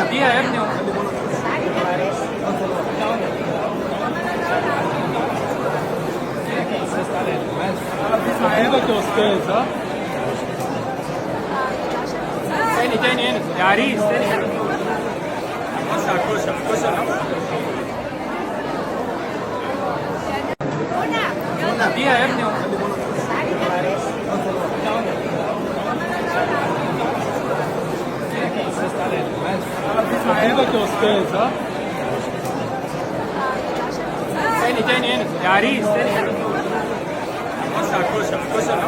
فيها يا ابني. عيبك يا استاذ. ها تاني هنا يا عريس تاني. خش على الكشك خش على فيها يا ابني. عيبك يا استاذ. ها تاني هنا يا عريس تاني. خش على الكشك خش على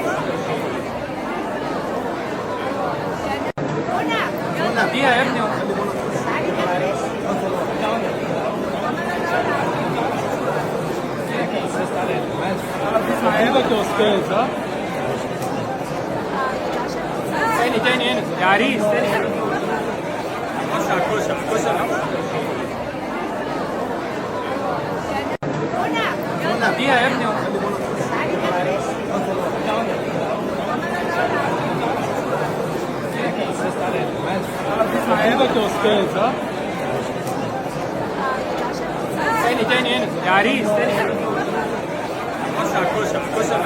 فيها يا ابني. عيبك يا استاذ. ها تاني هنا يا عريس تاني. خش على الكشك خش على فيها يا ابني. عيبك يا استاذ. ها تاني هنا يا عريس تاني. خش على الكشك خش على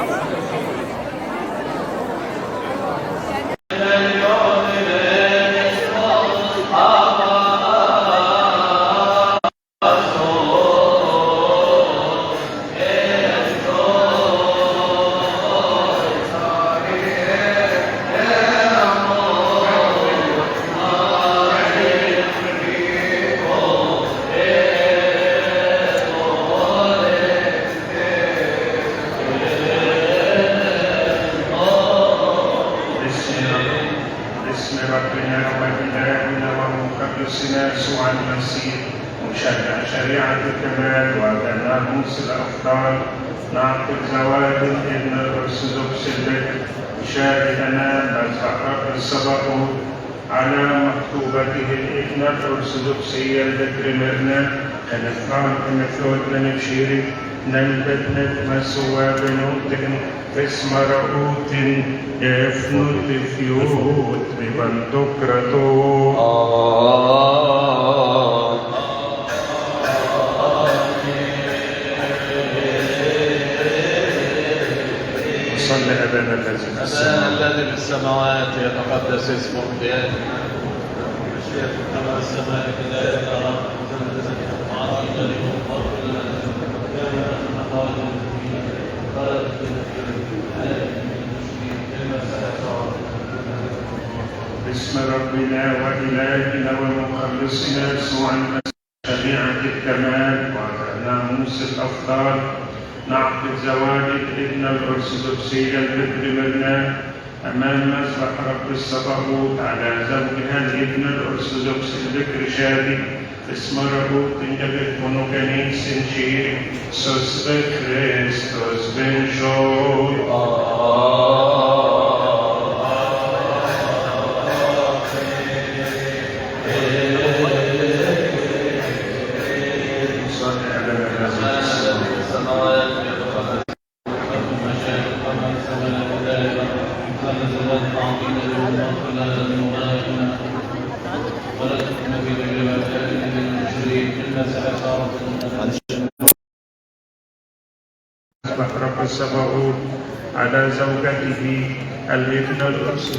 ربنا وإلهنا ومخلصنا يسوع المسيح مشرع شريعة الكمال وبناموس الأفكار نعقد زواج الابن الأرثوذكس البكر شاهدنا مذبح الصباح على مكتوبته الابن الأرثوذكسية البكر مرنا كنفران كنفلوت بنفشيري نلبت مسوى بنوت اسم رؤوت افنوت فيوت ببندقرتو صل أبانا الذي في السماوات يتقدس اسمك يأتي مشيئتك كما السماء كذلك الأرض باسم ربنا وإلهنا ومخلصنا يسوع المسيح شريعة الكمال وناموس الأفضال نعقد زواج الابن الأرثوذكسية البكر مرنا أمام مذبح رب الصباحوت على زوجها الابن الأرثوذكس البكر شادي اسم ربوت إنجبت منوكانيس شيري سوس بكريستوس بن شوي رب الصباحوت على زوجته الابن الأرثوذكس